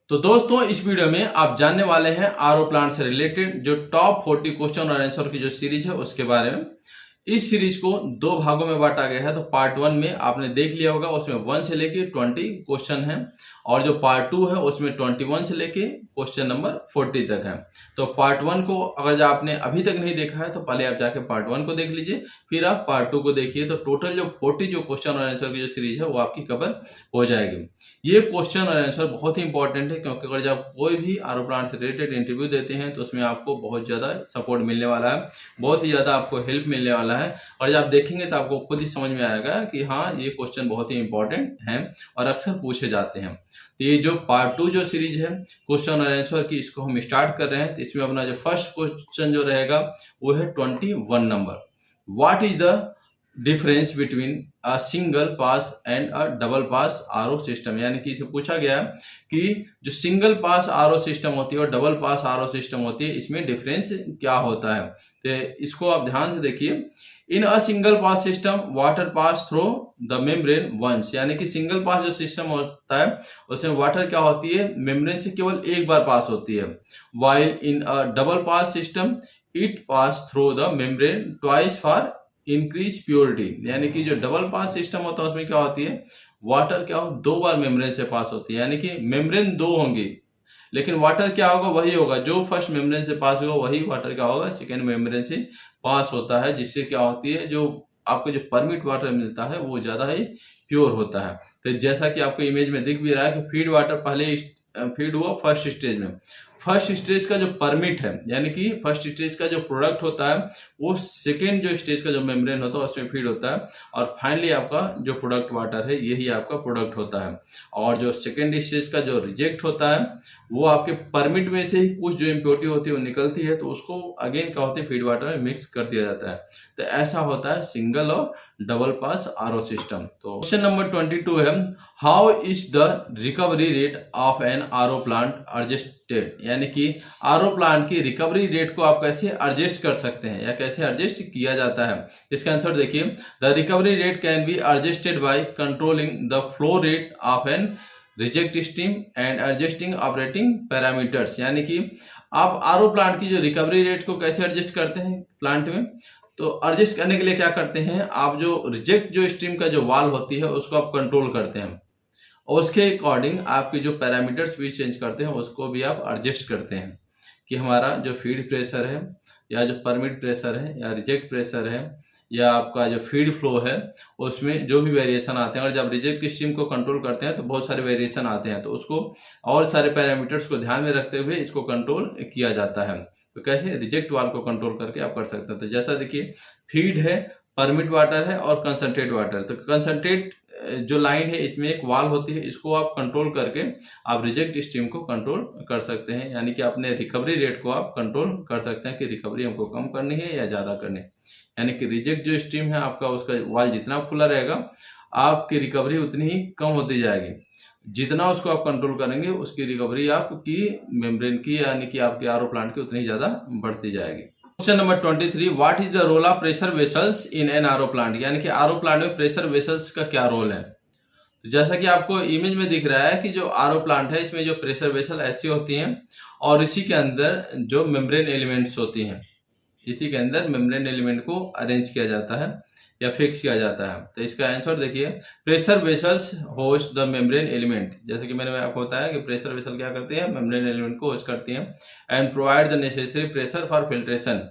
तो दोस्तों इस वीडियो में आप जानने वाले हैं आरओ प्लांट से रिलेटेड जो टॉप 40 क्वेश्चन और आंसर की जो सीरीज है उसके बारे में। इस सीरीज को दो भागों में बांटा गया है। तो पार्ट 1 में आपने देख लिया होगा, उसमें 1 से लेके 20 क्वेश्चन है और जो पार्ट 2 है उसमें 21 से लेके क्वेश्चन नंबर 40 तक है। तो पार्ट 1 को अगर आपने अभी तक नहीं देखा है तो पहले आप जाके पार्ट 1 को देख लीजिए, फिर आप पार्ट 2 को देखिए। तो टोटल जो 40 जो क्वेश्चन और आंसर की जो सीरीज है वो आपकी कवर हो जाएगी। ये क्वेश्चन और आंसर बहुत ही इंपॉर्टेंट है, क्योंकि अगर जब कोई भी आरओ प्लांट से रिलेटेड इंटरव्यू देते हैं तो उसमें आपको बहुत ज़्यादा सपोर्ट मिलने वाला है, बहुत ही ज़्यादा आपको हेल्प मिलने वाला है। और जब आप देखेंगे तो आपको खुद ही समझ में आएगा कि हाँ, ये क्वेश्चन बहुत ही इंपॉर्टेंट हैं और अक्सर पूछे जाते हैं। तो ये जो पार्ट 2 जो सीरीज है क्वेश्चन और आंसर की, इसको हम स्टार्ट कर रहे हैं। तो इसमें अपना जो फर्स्ट क्वेश्चन जो रहेगा वो है 21 number. What is the difference between a single pass and a double pass RO system. यानी कि इसे पूछा गया कि जो सिंगल पास आरओ सिस्टम होती है और डबल पास आरओ सिस्टम होती है, इसमें डिफरेंस क्या होता है। तो इसको आप ध्यान से देखिए। In a single pass system water pass through the membrane once. यानी कि सिंगल पास जो सिस्टम होता है उसमें वाटर क्या होती है, मेम्ब्रेन से केवल एक बार पास होती है। While in a double pass system it pass through the membrane twice for increase purity. यानी कि जो डबल पास सिस्टम होता है उसमें क्या होती है, वाटर क्या हो, दो बार मेम्ब्रेन से पास होती है। यानी कि मेम्ब्रेन दो होंगी लेकिन वाटर क्या होगा, वही होगा जो फर्स्ट मेम्ब्रेन से पास होगा वही वाटर क्या होगा, सेकेंड मेम्ब्रेन से पास होता है। जिससे क्या होती है, जो आपको जो परमिट वाटर मिलता है वो ज्यादा ही प्योर होता है। तो जैसा कि आपको इमेज में दिख भी रहा है कि फीड वाटर पहले फीड हुआ फर्स्ट स्टेज में। फर्स्ट स्टेज का जो परमिट है, यानी कि फर्स्ट स्टेज का जो प्रोडक्ट होता है वो सेकेंड जो स्टेज का जो मेम्ब्रेन होता है उसमें फीड होता है और फाइनली आपका जो प्रोडक्ट वाटर है यही आपका प्रोडक्ट होता है। और जो सेकेंड स्टेज का जो रिजेक्ट होता है वो आपके परमिट में से ही कुछ जो इम्प्योरिटी होती है वो निकलती है, तो उसको अगेन क्या होती है, फीड वाटर में मिक्स कर दिया जाता है। तो ऐसा होता है सिंगल और डबल पास आरओ सिस्टम। तो क्वेश्चन नंबर 22 है, how is the recovery rate of an RO plant adjusted. यानी कि आरओ प्लांट की रिकवरी रेट को आप कैसे एडजस्ट कर सकते हैं या कैसे एडजस्ट किया जाता है। इसका आंसर देखिए, the recovery rate can be adjusted by controlling the flow rate of an reject stream and adjusting operating parameters. यानी कि आप आरओ प्लांट की जो रिकवरी रेट को कैसे एडजस्ट करते हैं प्लांट में, तो एडजस्ट करने के लिए क्या करते हैं, आप जो रिजेक्ट जो स्ट्रीम का जो वाल होती है उसको आप कंट्रोल करते हैं और उसके अकॉर्डिंग आपके जो पैरामीटर्स भी चेंज करते हैं उसको भी आप एडजस्ट करते हैं कि हमारा जो फीड प्रेशर है या जो परमिट प्रेशर है या रिजेक्ट प्रेशर है या आपका जो फीड फ्लो है उसमें जो भी वेरिएशन आते हैं। और जब रिजेक्ट स्ट्रीम को कंट्रोल करते हैं तो बहुत सारे वेरिएशन आते हैं, तो उसको और सारे पैरामीटर्स को ध्यान में रखते हुए इसको कंट्रोल किया जाता है। तो कैसे, रिजेक्ट वाल को कंट्रोल करके आप कर सकते हैं। तो जैसा देखिए, फीड है, परमिट वाटर है और कंसंट्रेट वाटर। तो कंसंट्रेट जो लाइन है इसमें एक वाल होती है, इसको आप कंट्रोल करके आप रिजेक्ट स्ट्रीम को कंट्रोल कर सकते हैं। यानी कि अपने रिकवरी रेट को आप कंट्रोल कर सकते हैं कि रिकवरी हमको कम करनी है या ज़्यादा करनी है। यानी कि रिजेक्ट जो स्ट्रीम है आपका, उसका वाल जितना खुला रहेगा आपकी रिकवरी उतनी ही कम होती जाएगी। जितना उसको आप कंट्रोल करेंगे उसकी रिकवरी आपकी मेम्ब्रेन की यानी कि आपके आरओ प्लांट की उतनी ज़्यादा बढ़ती जाएगी। Question number 23, what is the role of pressure vessels in an RO plant. यानी कि आरओ प्लांट में प्रेशर वेसल्स का क्या रोल है। तो जैसा कि आपको इमेज में दिख रहा है कि जो आरओ प्लांट है इसमें जो प्रेशर वेसल ऐसी होती हैं और इसी के अंदर जो मेम्ब्रेन एलिमेंट्स होती हैं, इसी के अंदर मेम्ब्रेन एलिमेंट को अरेंज किया जाता है या फिक्स किया जाता है। तो इसका आंसर देखिए, pressure vessels host the membrane element. जैसे कि मैंने आपको बताया कि प्रेशर वेसल क्या करते हैं, मेम्ब्रेन एलिमेंट को होस्ट करती हैं and provide the necessary pressure for filtration.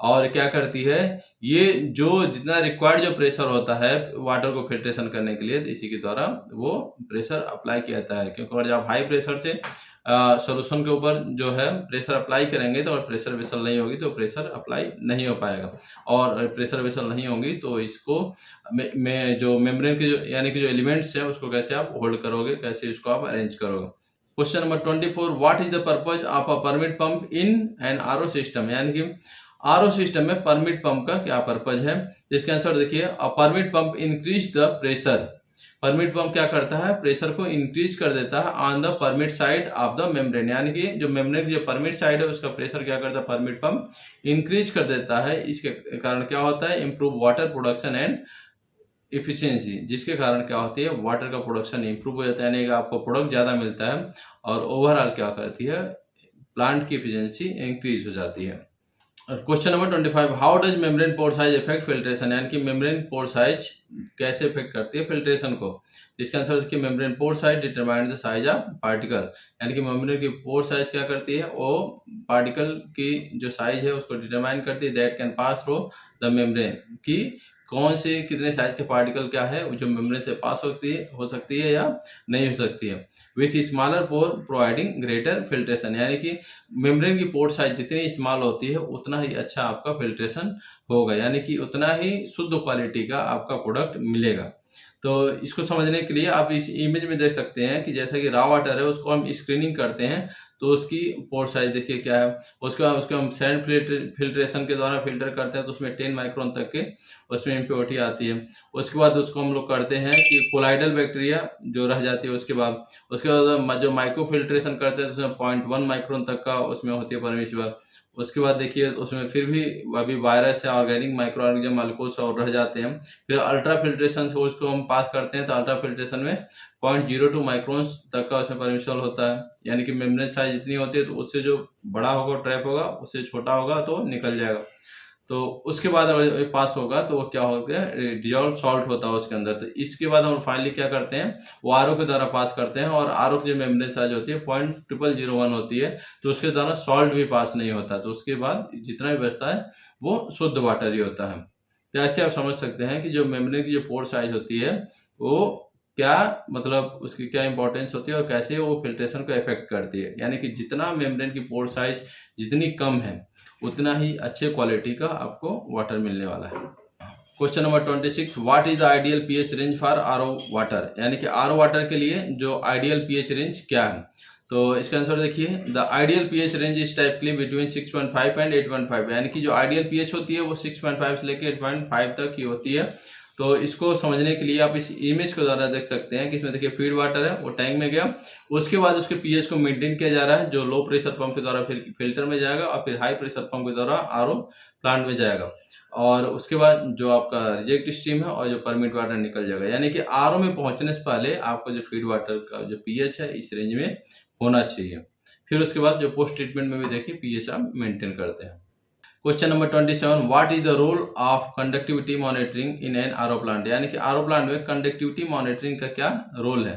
और क्या करती है, ये जो जितना रिक्वायर्ड जो प्रेशर होता है वाटर को फिल्ट्रेशन करने के लिए, तो इसी के द्वारा वो प्रेशर अप्लाई किया जाता है। क्योंकि अगर आप हाई प्रेशर से सोल्यूशन के ऊपर जो है प्रेशर अप्लाई करेंगे तो और प्रेशर वेसल नहीं होगी तो प्रेशर अप्लाई नहीं हो पाएगा, और प्रेशर वेसल नहीं होगी तो इसको में जो मेम्ब्रेन के जो यानी कि जो एलिमेंट्स है उसको कैसे आप होल्ड करोगे, कैसे इसको आप अरेंज करोगे। Question number 24, what is the purpose of a permeate pump in an RO system. यानी कि आरओ सिस्टम में परमिट पंप का क्या पर्पज है। इसका आंसर देखिए, a permeate pump increase the pressure. Permeate pump क्या करता है, प्रेशर को इंक्रीज कर देता है on the permeate side of the membrane. यानी कि जो मेम्ब्रेन की जो परमिट साइड है उसका प्रेशर क्या करता है, परमिट पंप इंक्रीज कर देता है। इसके कारण क्या होता है, improve water production and efficiency, जिसके कारण क्या होती है, वाटर का प्रोडक्शन इंप्रूव हो जाता है, यानी कि आपको प्रोडक्ट ज़्यादा मिलता है और ओवरऑल क्या करती है, प्लांट की इफिशियंसी इंक्रीज हो जाती है। Question number 25, how does membrane pore size effect filtration, यानी कि मेम्ब्रेन पोर साइज कैसे इफेक्ट करती है फिल्ट्रेशन को। इसका आंसर देखिए, membrane pore size determine the size of particle, यानी कि मेम्ब्रेन की पोर साइज क्या करती है, वो पार्टिकल की जो साइज है उसको डिटरमाइन करती है, that can pass through the membrane, की कौन से कितने साइज के पार्टिकल क्या है जो मेम्ब्रेन से पास हो सकती है या नहीं हो सकती है। With smaller pore providing greater filtration, यानी कि मेम्ब्रेन की पोर साइज जितनी स्मॉल होती है उतना ही अच्छा आपका फिल्ट्रेशन होगा, यानी कि उतना ही शुद्ध क्वालिटी का आपका प्रोडक्ट मिलेगा। तो इसको समझने के लिए आप इस इमेज में देख सकते हैं कि जैसा कि रॉ वाटर है उसको हम स्क्रीनिंग करते हैं तो उसकी पोर साइज देखिए क्या है, उसको हम सैंड फिल्ट्रेशन के द्वारा फिल्टर करते हैं तो उसमें 10 माइक्रोन तक के उसमें इम्प्योरिटी आती है। उसके बाद उसको हम लोग करते हैं कि कोलाइडल बैक्टीरिया जो रह जाती है, उसके बाद जो माइक्रो फिल्ट्रेशन करते हैं तो उसमें 0.1 माइक्रोन तक का उसमें होती है परमिसिबल। उसके बाद देखिए उसमें फिर भी अभी वायरस या ऑर्गेनिक माइक्रो ऑर्गेनिज्म मालिक्यूल्स और रह जाते हैं। फिर अल्ट्रा फिल्ट्रेशन से उसको हम पास करते हैं तो अल्ट्रा फिल्ट्रेशन में 0.02 माइक्रोन्स तक का उसमें परमिसिबल होता है, यानी कि मेम्ब्रेन साइज जितनी होती है तो उससे जो बड़ा होगा ट्रैप होगा, उससे छोटा होगा तो निकल जाएगा। तो उसके बाद अगर पास होगा तो वो क्या हो गया, डिजॉल्व सॉल्ट होता है उसके अंदर। तो इसके बाद हम फाइनली क्या करते हैं, वो आरओ के द्वारा पास करते हैं, और आरओ की जो मेम्ब्रेन साइज होती है 0.0001 होती है, तो उसके द्वारा सॉल्ट भी पास नहीं होता, तो उसके बाद जितना भी बचता है वो शुद्ध वाटर ही होता है। तो ऐसे आप समझ सकते हैं कि जो मेम्ब्रेन की जो पोर साइज होती है वो क्या मतलब उसकी क्या इंपॉर्टेंस होती है और कैसे वो फिल्ट्रेशन को इफेक्ट करती है, यानी कि जितना मेम्ब्रेन की पोर साइज जितनी कम है उतना ही अच्छे क्वालिटी का आपको वाटर मिलने वाला है। Question number 26, what is the ideal pH range for RO water, यानी कि आरओ वाटर के लिए जो आइडियल पीएच रेंज क्या है। तो इसका आंसर देखिए, the ideal pH range is typically between 6.5 and 8.5, यानी कि जो आइडियल पीएच होती है वो 6.5 से लेकर 8.5 तक की होती है। तो इसको समझने के लिए आप इस इमेज के द्वारा देख सकते हैं कि इसमें देखिए फीड वाटर है वो टैंक में गया, उसके बाद उसके पीएच को मेंटेन किया जा रहा है जो लो प्रेशर पंप के द्वारा फिर फिल्टर में जाएगा और फिर हाई प्रेशर पंप के द्वारा आरओ प्लांट में जाएगा, और उसके बाद जो आपका रिजेक्ट स्ट्रीम है और जो परमिट वाटर निकल जाएगा, यानी कि आरओ में पहुंचने से पहले आपको जो फीड वाटर का जो पीएच है इस रेंज में होना चाहिए। फिर उसके बाद जो पोस्ट ट्रीटमेंट में भी देखिए पीएच आप मेंटेन करते हैं। Question number 27, what is the role of conductivity monitoring in an RO plant, यानी कि आरओ प्लांट में कंडक्टिविटी मॉनिटरिंग का क्या रोल है,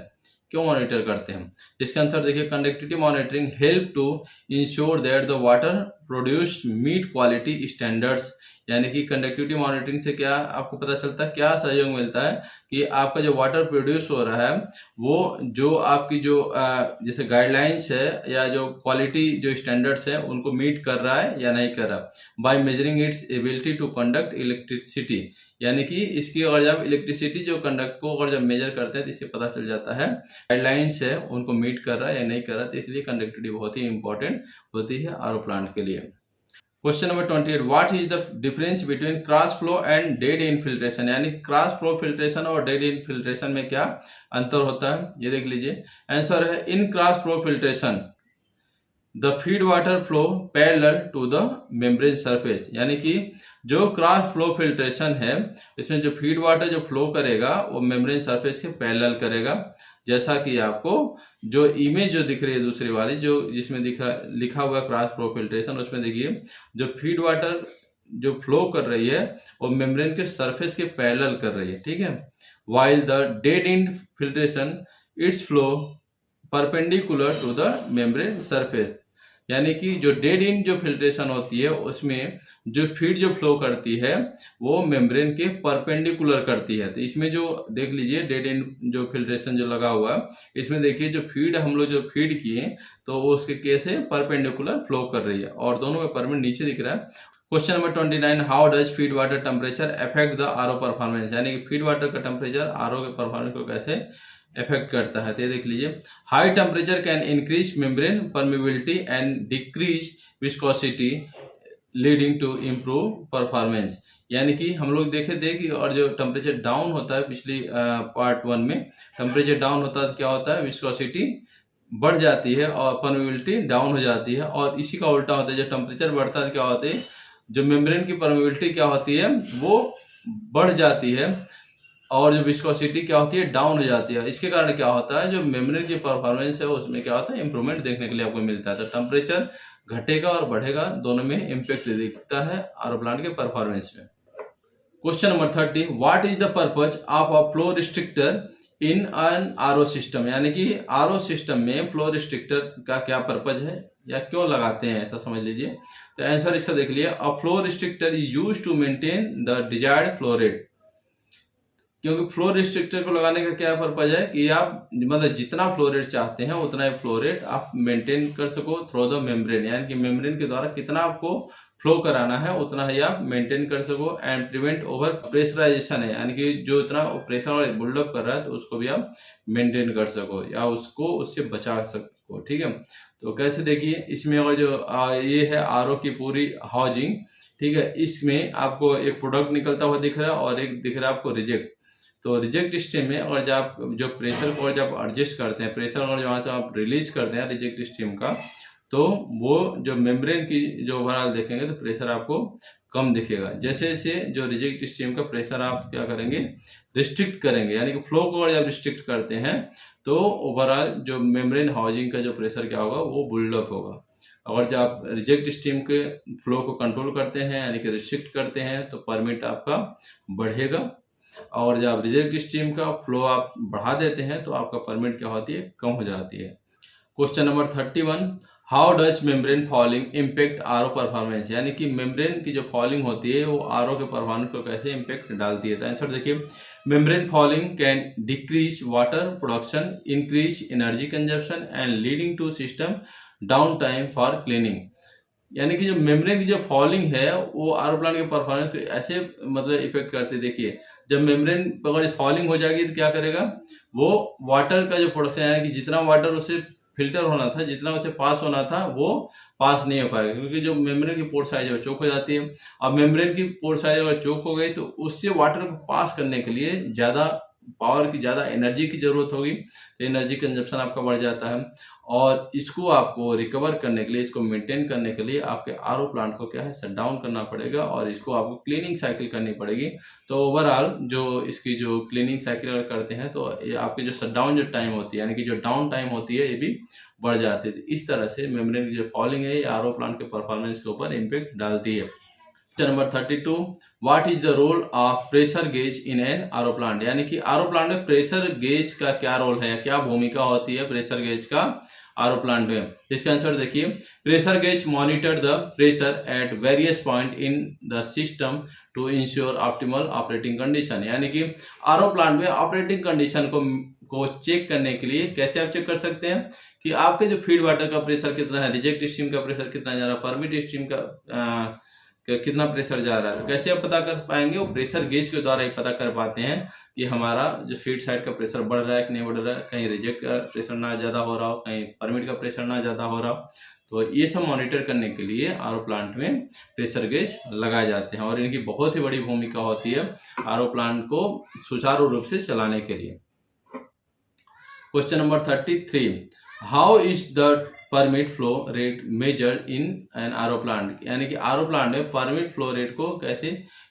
क्यों मॉनिटर करते हैं। इसका आंसर देखिए, conductivity monitoring help to ensure that the water produced meet quality standards, यानी कि कंडक्टिविटी मॉनिटरिंग से क्या आपको पता चलता है, क्या सहयोग मिलता है कि आपका जो वाटर प्रोड्यूस हो रहा है वो जो आपकी जो जैसे गाइडलाइंस है या जो क्वालिटी जो स्टैंडर्ड्स है उनको मीट कर रहा है या नहीं कर रहा, by measuring its ability to conduct electricity, यानी कि इसकी अगर जब इलेक्ट्रिसिटी जो कंडक्ट को अगर जब मेजर करते हैं तो इससे पता चल जाता है गाइडलाइंस है उनको मीट कर रहा है या नहीं कर रहा, तो इसलिए कंडक्टिविटी बहुत ही इंपॉर्टेंट होती है आरओ प्लांट के लिए। Question number 28, what is the difference between cross flow and dead in filtration, यानी क्रॉस फ्लो फिल्ट्रेशन और डेड इन फिल्ट्रेशन में क्या अंतर होता है, ये देख लीजिए। आंसर है, in cross flow filtration the feed water flow parallel to the membrane surface, यानी कि जो क्रॉस फ्लो फिल्ट्रेशन है इसमें जो फीड वाटर जो फ्लो करेगा वो मेम्ब्रेन सरफेस के पैरेलल करेगा, जैसा कि आपको जो इमेज जो दिख रही है दूसरी वाली जो जिसमें लिखा हुआ क्रॉस फ्लो फिल्ट्रेशन, उसमें देखिए जो फीड वाटर जो फ्लो कर रही है वो मेम्ब्रेन के सरफेस के पैरेलल कर रही है, ठीक है। While the dead end filtration its flow perpendicular to the membrane surface, यानी कि जो डेड इन जो फिल्ट्रेशन होती है उसमें जो फीड जो फ्लो करती है वो मेम्ब्रेन के परपेंडिकुलर करती है। तो इसमें जो देख लीजिए डेड इन जो फिल्ट्रेशन जो लगा हुआ है इसमें देखिए जो फीड हम लोग जो फीड किए तो वो उसके केस है परपेंडिकुलर फ्लो कर रही है और दोनों में परमेंट नीचे दिख रहा है। Question number 29, how does feed water temperature affect the RO performance, यानी कि फीड वाटर का टेम्परेचर आरओ के परफॉर्मेंस को कैसे इफेक्ट करता है। तो देख लीजिए, high temperature can increase membrane permeability and decrease viscosity leading to improve performance, यानी कि हम लोग देखे थे कि और जो टेम्परेचर डाउन होता है पिछली पार्ट 1 में टेम्परेचर डाउन होता है तो क्या होता है विस्कोसिटी बढ़ जाती है और परमेबिलिटी डाउन हो जाती है, और इसी का उल्टा होता है जब टेम्परेचर बढ़ता है तो क्या होता है जो मेम्ब्रेन की परमेबिलिटी क्या होती है वो बढ़ जाती है और जो विस्कोसिटी क्या होती है, डाउन हो जाती है। इसके कारण क्या होता है, जो मेम्ब्रेन की परफॉर्मेंस है उसमें क्या होता है, इंप्रूवमेंट देखने के लिए आपको मिलता है। तो टेम्परेचर घटेगा और बढ़ेगा, दोनों में इम्पैक्ट दिखता है आरओ प्लांट के परफॉर्मेंस में। Question number 30, what is the purpose of a flow restrictor in an RO system, यानी कि आरओ सिस्टम में फ्लो रिस्ट्रिक्टर का क्या पर्पज है या क्यों लगाते हैं, ऐसा समझ लीजिए। तो आंसर इसका देख लिए, a flow restrictor is used to maintain the desired flow rate. क्योंकि फ्लो रिस्ट्रिक्टर को लगाने का क्या पर्पज है कि आप मतलब जितना फ्लो रेट चाहते हैं उतना ही फ्लो रेट आप मेंटेन कर सको थ्रू द मेम्ब्रेन, यानी कि मेम्ब्रेन के द्वारा कितना आपको फ्लो कराना है उतना ही आप मेंटेन कर सको। एंड प्रिवेंट ओवर प्रेशराइजेशन है, यानी कि जो इतना प्रेशर बिल्डअप कर रहा है तो उसको भी आप मेंटेन कर सको या उसको उससे बचा सको। ठीक है, तो कैसे देखिए, इसमें अगर जो ये है आरओ की पूरी हाउजिंग, ठीक है, इसमें आपको एक प्रोडक्ट निकलता हुआ दिख रहा है और एक दिख रहा है आपको रिजेक्ट। तो रिजेक्ट स्ट्रीम में और जब आप जो प्रेशर को जब एडजस्ट करते हैं, प्रेशर और वहाँ से आप रिलीज करते हैं रिजेक्ट स्ट्रीम का, तो वो जो मेम्ब्रेन की जो ओवरऑल देखेंगे तो प्रेशर आपको कम दिखेगा। जैसे जैसे जो रिजेक्ट स्ट्रीम का प्रेशर आप क्या करेंगे, रिस्ट्रिक्ट करेंगे, यानी कि फ्लो को जब रिस्ट्रिक्ट करते हैं तो ओवरऑल जो मेम्ब्रेन हाउसिंग का जो प्रेशर क्या होगा वो बिल्डअप होगा। और जब आप रिजेक्ट स्ट्रीम के फ्लो को कंट्रोल करते हैं यानी कि रिस्ट्रिक्ट करते हैं तो परमिट आपका बढ़ेगा, और जब रिजेक्ट स्ट्रीम का फ्लो आप बढ़ा देते हैं तो आपका परमिट क्या होती है, कम हो जाती है। Question number 31, how does membrane falling impact RO performance, यानी कि मेम्ब्रेन की जो फॉलिंग होती है वो आरओ के परफॉर्मेंस को कैसे इम्पैक्ट डालती है। तो आंसर देखिए, membrane falling can decrease water production, increase energy consumption and leading to system down time for cleaning. यानी कि जो मेम्ब्रेन की जो फॉलिंग है वो आरओ प्लांट के परफॉर्मेंस को ऐसे मतलब इफेक्ट करते, देखिए जब मेम्ब्रेन अगर फॉलिंग हो जाएगी तो क्या करेगा, वो वाटर का जो प्रोडक्शन, यानी कि जितना वाटर उसे फिल्टर होना था, जितना उसे पास होना था वो पास नहीं हो पाएगा, क्योंकि जो मेम्ब्रेन की पोर साइज है वो चोक हो जाती है। अब मेम्ब्रेन की पोर साइज अगर चोक हो गई तो उससे वाटर को पास करने के लिए ज़्यादा पावर की, ज़्यादा एनर्जी की ज़रूरत होगी, तो एनर्जी कंजप्शन आपका बढ़ जाता है। और इसको आपको रिकवर करने के लिए, इसको मेंटेन करने के लिए आपके आरओ प्लांट को क्या है, शट डाउन करना पड़ेगा और इसको आपको क्लीनिंग साइकिल करनी पड़ेगी। तो ओवरऑल जो इसकी जो क्लीनिंग साइकिल अगर करते हैं तो ये आपकी जो शट डाउन जो टाइम होती है, यानी कि जो डाउन टाइम होती है, ये भी बढ़ जाती है। इस तरह से मेम्ब्रेन की जो फॉलिंग है ये आरओ प्लांट के परफॉर्मेंस के ऊपर इम्पैक्ट डालती है। Number 32, what is the role of pressure gauge in an RO plant, यानी कि आरओ प्लांट में प्रेशर गेज का क्या रोल है, क्या भूमिका होती है प्रेशर गेज का आरओ प्लांट में। इसका आंसर देखिए, pressure gauge monitor the pressure at various point in the system to ensure optimal operating condition, यानी कि आरओ प्लांट में ऑपरेटिंग कंडीशन को चेक करने के लिए कैसे आप चेक कर सकते हैं कि आपके जो फीड वाटर का प्रेशर कितना है, रिजेक्ट स्ट्रीम का प्रेशर कितना जा रहा है, परमिट स्ट्रीम का कितना प्रेशर जा रहा है। तो कैसे आप पता कर पाएंगे, वो प्रेशर गेज के द्वारा ही पता कर पाते हैं कि हमारा जो फीड साइड का प्रेशर बढ़ रहा है कि नहीं बढ़ रहा है, कहीं रिजेक्ट का प्रेशर ना ज़्यादा हो रहा हो, कहीं परमिट का प्रेशर ना ज़्यादा हो रहा हो। तो ये सब मॉनिटर करने के लिए आरओ प्लांट में प्रेशर गेज लगाए जाते हैं और इनकी बहुत ही बड़ी भूमिका होती है आरओ प्लांट को सुचारू रूप से चलाने के लिए। Question number 33, how is the permeate flow rate measure in an RO plant, यानी कि आरओ प्लांट में परमिट फ्लो रेट को कैसे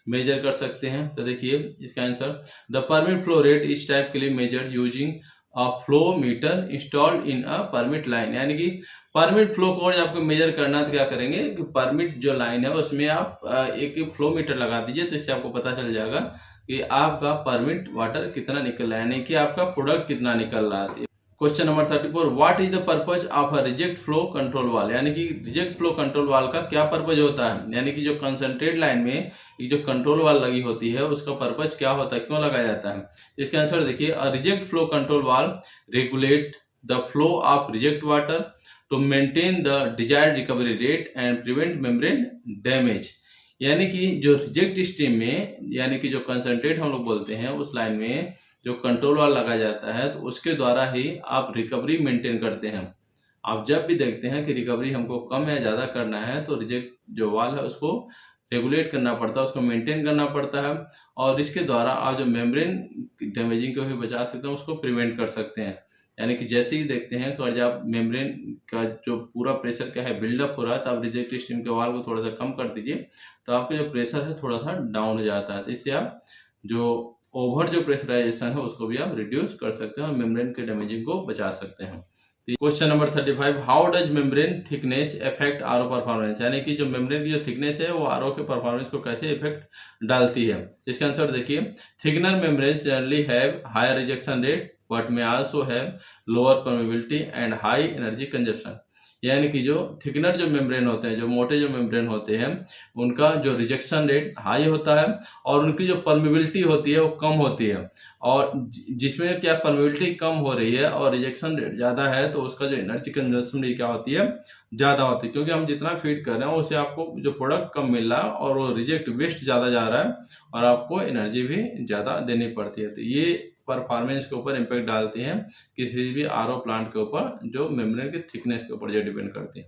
मेजर कर सकते हैं। तो देखिए इसका answer, the permeate flow rate इस टाइप के लिए measure using a flow meter installed in a permeate line, यानी कि परमिट फ्लो को आपको मेजर करना है तो क्या करेंगे कि परमिट जो लाइन है उसमें आप एक फ्लो मीटर लगा दीजिए, तो इससे आपको पता चल जाएगा कि आपका परमिट वाटर कितना निकल रहा है, यानी कि आपका प्रोडक्ट कितना निकल रहा है। Question number 34, what is the purpose of a reject flow control वाल, यानी कि रिजेक्ट फ्लो कंट्रोल वाल का क्या पर्पज होता है, यानी कि जो कंसंट्रेट लाइन में जो कंट्रोल वाल लगी होती है उसका पर्पज क्या होता है, क्यों लगाया जाता है। इसका आंसर देखिए, a reject flow control valve regulate the flow of reject water to maintain the desired recovery rate and prevent membrane damage, यानी कि जो रिजेक्ट स्ट्रीम में, यानी कि जो कंसंट्रेट हम लोग बोलते हैं, उस लाइन में जो कंट्रोल वाल लगाया जाता है तो उसके द्वारा ही आप रिकवरी मेंटेन करते हैं। आप जब भी देखते हैं कि रिकवरी हमको कम या ज़्यादा करना है तो रिजेक्ट जो वाल है उसको रेगुलेट करना पड़ता है, उसको मेंटेन करना पड़ता है, और इसके द्वारा आप जो मेम्ब्रेन डैमेजिंग को भी बचा सकते हैं, उसको प्रिवेंट कर सकते हैं। यानी कि जैसे ही देखते हैं कि जब आप मेम्ब्रेन का जो पूरा प्रेशर क्या है बिल्डअप हो रहा है तो आप रिजेक्ट स्ट्रीम के वाल को थोड़ा सा कम कर दीजिए, तो आपका जो प्रेशर है थोड़ा सा डाउन हो जाता है। तो इससे आप जो ओवर जो प्रेशराइजेशन है उसको भी आप रिड्यूस कर सकते हैं और मेम्ब्रेन के डैमेजिंग को बचा सकते हैं। Question number 35, how does membrane thickness affect RO performance, यानी कि जो मेम्ब्रेन की जो थिकनेस है वो आरओ के परफॉर्मेंस को कैसे इफेक्ट डालती है। इसका आंसर देखिए, thicker membranes generally have higher rejection rate but may also have lower permeability and high energy consumption, यानी कि जो थिकनर जो मेम्ब्रेन होते हैं, जो मोटे जो मेम्ब्रेन होते हैं, उनका जो रिजेक्शन रेट हाई होता है और उनकी जो परमेबिलिटी होती है वो कम होती है। और जिसमें क्या परमेबिलिटी कम हो रही है और रिजेक्शन रेट ज़्यादा है तो उसका जो एनर्जी कंजप्शन भी क्या होती है, ज़्यादा होती है, क्योंकि हम जितना फीड कर रहे हैं उससे आपको जो प्रोडक्ट कम मिल रहा है और वो रिजेक्ट वेस्ट ज़्यादा जा रहा है और आपको एनर्जी भी ज़्यादा देनी पड़ती है। तो ये परफॉर्मेंस के ऊपर इम्पैक्ट डालती हैं किसी भी आरओ प्लांट के ऊपर, जो मेम्ब्रेन की थिकनेस के ऊपर जो डिपेंड करती है।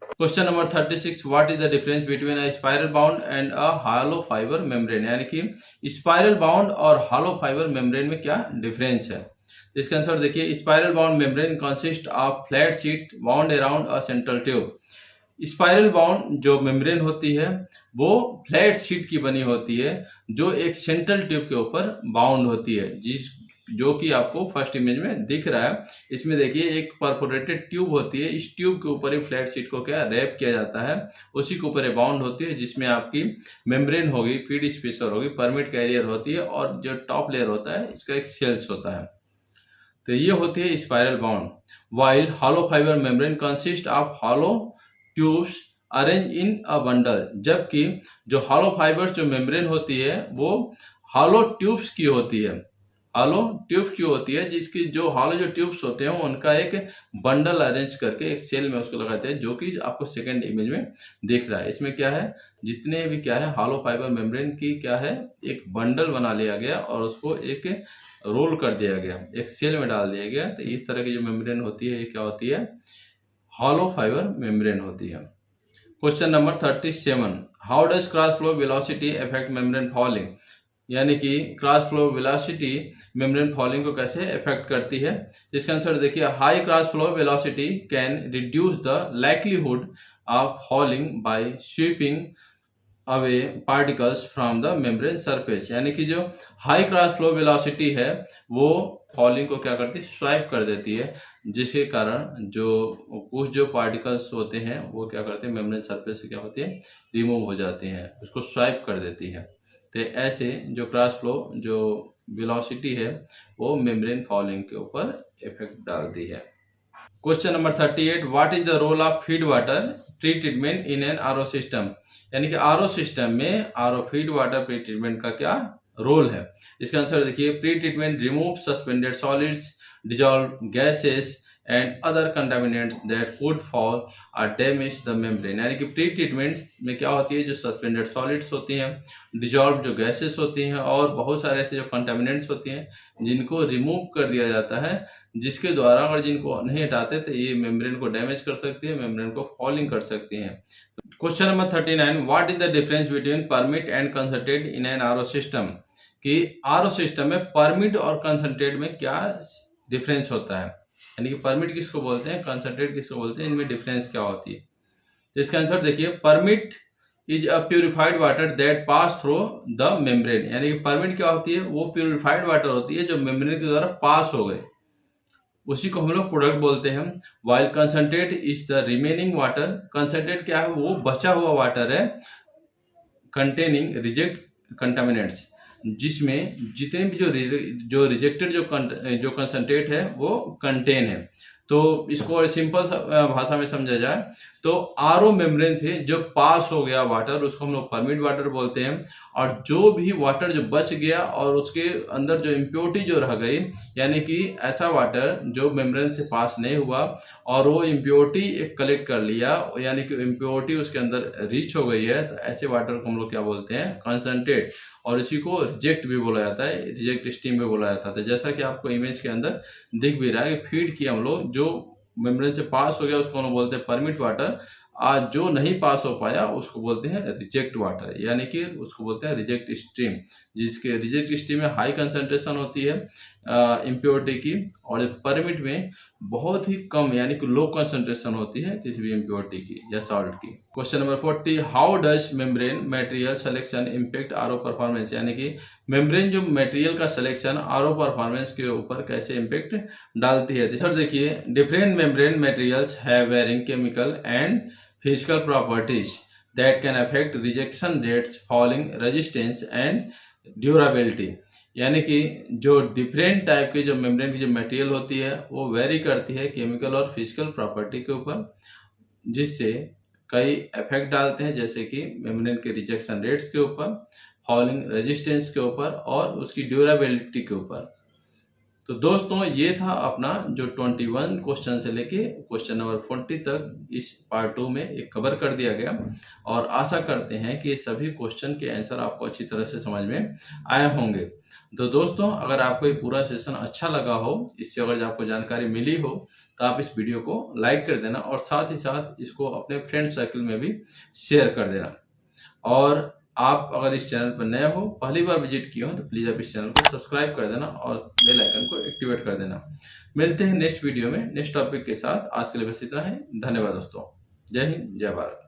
Question number 36, what is the difference between a spiral bound and a hollow fibre membrane, यानी कि स्पाइरल बाउंड और हॉलो फाइबर मेम्ब्रेन में क्या डिफरेंस है। इसका आंसर देखिए, spiral bound membrane consist of flat sheet bound around a central tube. Spiral bound जो membrane होती है वो फ्लैट शीट की बनी होती है जो एक सेंट्रल ट्यूब के ऊपर बाउंड होती है, जो कि आपको फर्स्ट इमेज में दिख रहा है। इसमें देखिए एक परफोरेटेड ट्यूब होती है, इस ट्यूब के ऊपर ही फ्लैट शीट को क्या रैप किया जाता है, उसी के ऊपर बाउंड होती है, जिसमें आपकी मेम्ब्रेन होगी, फीड स्पेसर होगी, परमिट कैरियर होती है और जो टॉप लेयर होता है इसका एक सेल्स होता है। तो ये होती है spiral bound. While hollow fibre membrane consist of hollow tubes arrange in a bundle, जबकि जो हॉलो फाइबर जो मेम्ब्रेन होती है वो हॉलो ट्यूब्स की होती है। हॉलो ट्यूब की होती है जिसकी जो हॉलो जो ट्यूब्स होते हैं उनका एक बंडल अरेंज करके एक सेल में उसको लगाते हैं, जो कि आपको सेकंड इमेज में दिख रहा है। इसमें क्या है, जितने भी क्या है हॉलो फाइबर मेम्ब्रेन की क्या है एक बंडल बना लिया गया और उसको एक रोल कर दिया गया, एक सेल में डाल दिया गया। तो इस तरह की जो मेम्ब्रेन होती है ये क्या होती है, हॉलो फाइबर मेम्ब्रेन होती है। Question number 37, how does cross flow velocity affect membrane fouling, यानी कि cross flow velocity membrane fouling को कैसे अफेक्ट करती है। इसका आंसर देखिए, high cross flow velocity can reduce the likelihood of fouling by sweeping away particles from the membrane surface, यानी कि जो हाई क्रॉस फ्लो वेलोसिटी है वो फॉलिंग को क्या करती है, स्वाइप कर देती है, जिसके कारण जो कुछ जो पार्टिकल्स होते हैं वो क्या करते हैं मेम्ब्रेन सरफेस से क्या होती है रिमूव हो जाती हैं, उसको स्वाइप कर देती है। तो ऐसे जो क्रॉस फ्लो जो वेलोसिटी है वो मेम्ब्रेन फॉलिंग के ऊपर इफेक्ट डालती है। Question number 38, what is the role of feed water pre treatment in an RO system, यानी कि आरओ सिस्टम में RO feed water pre treatment का क्या रोल है। इसका आंसर देखिए, pre treatment remove suspended solids, dissolved gases and other contaminants that could foul or damage the membrane, यानी कि प्री ट्रीटमेंट में क्या होती है, जो सस्पेंडेड सॉलिड्स होती हैं, डिजॉल्व जो गैसेस होती हैं और बहुत सारे ऐसे जो कंटामिनेंट्स होती हैं जिनको रिमूव कर दिया जाता है, जिसके द्वारा अगर जिनको नहीं हटाते तो ये मेम्ब्रेन को डैमेज कर सकती है, मेम्ब्रेन को फॉलिंग कर सकती है। Question number 39, what is the difference between permit and concentrate in an RO system, कि आरओ सिस्टम में परमिट और कंसंट्रेट में क्या डिफरेंस होता है, यानी कि परमिट किसको बोलते हैं, कंसंट्रेट किसको बोलते हैं, इनमें डिफरेंस क्या होती है। तो इसका आंसर देखिए, permit is a purified water that pass through the membrane, यानी कि परमिट क्या होती है, वो प्यूरिफाइड वाटर होती है जो मेम्ब्रेन के द्वारा पास हो गए, उसी को हम लोग प्रोडक्ट बोलते हैं। While concentrate is the remaining water, concentrate क्या है, वो बचा हुआ वाटर है कंटेनिंग रिजेक्ट कंटामिनेंट्स, जिसमें जितने भी जो रिजेक्टेड जो कंसंट्रेट है वो कंटेन है। तो इसको सिंपल भाषा में समझा जाए तो आरओ मेम्ब्रेन से जो पास हो गया वाटर उसको हम लोग परमिट वाटर बोलते हैं, और जो भी वाटर जो बच गया और उसके अंदर जो इम्प्योरिटी जो रह गई, यानी कि ऐसा वाटर जो मेम्ब्रेन से पास नहीं हुआ और वो इम्प्योरिटी एक कलेक्ट कर लिया, यानी कि इम्प्योरिटी उसके अंदर रीच हो गई है, तो ऐसे वाटर को हम लोग क्या बोलते हैं, कंसंट्रेट, और इसी को रिजेक्ट भी बोला जाता है, रिजेक्ट स्टीम भी बोला जाता है। तो जैसा कि आपको इमेज के अंदर दिख भी रहा है कि फीड किया हम लोग, जो मेम्ब्रेन से पास हो गया उसको हम लोग बोलते हैं परमिट वाटर, आज जो नहीं पास हो पाया उसको बोलते हैं रिजेक्ट वाटर, यानी कि उसको बोलते हैं रिजेक्ट स्ट्रीम, जिसके रिजेक्ट स्ट्रीम में हाई कंसंट्रेशन होती है, इम्प्योरिटी की, और परमिट में बहुत ही कम यानी कि लो कंसंट्रेशन होती है किसी भी इम्प्योरिटी की या सॉल्ट की। Question number 40, how does membrane material selection impact RO performance, यानी कि मेम्ब्रेन जो मटेरियल का सिलेक्शन आरओ परफॉर्मेंस के ऊपर कैसे इम्पैक्ट डालती है। सर देखिए, different membrane materials have varying chemical and physical properties that can affect rejection rates, fouling resistance and durability, यानी कि जो डिफरेंट टाइप के जो मेम्ब्रेन की जो मटेरियल होती है वो वेरी करती है केमिकल और फिजिकल प्रॉपर्टी के ऊपर, जिससे कई इफेक्ट डालते हैं, जैसे कि मेम्ब्रेन के रिजेक्शन रेट्स के ऊपर, फॉलिंग रेजिस्टेंस के ऊपर और उसकी ड्यूरेबिलिटी के ऊपर। तो दोस्तों ये था अपना जो 21 क्वेश्चन से लेके क्वेश्चन नंबर 40 तक इस पार्ट 2 में एक कवर कर दिया गया, और आशा करते हैं कि ये सभी क्वेश्चन के आंसर आपको अच्छी तरह से समझ में आए होंगे। तो दोस्तों अगर आपको ये पूरा सेशन अच्छा लगा हो, इससे अगर आपको जानकारी मिली हो, तो आप इस वीडियो को लाइक कर देना और साथ ही साथ इसको अपने फ्रेंड सर्कल में भी शेयर कर देना। और आप अगर इस चैनल पर नए हो, पहली बार विजिट किए हो, तो प्लीज़ आप इस चैनल को सब्सक्राइब कर देना और बेल आइकन को एक्टिवेट कर देना। मिलते हैं नेक्स्ट वीडियो में नेक्स्ट टॉपिक के साथ। आज के लिए बस इतना है। धन्यवाद दोस्तों। जय हिंद, जय भारत।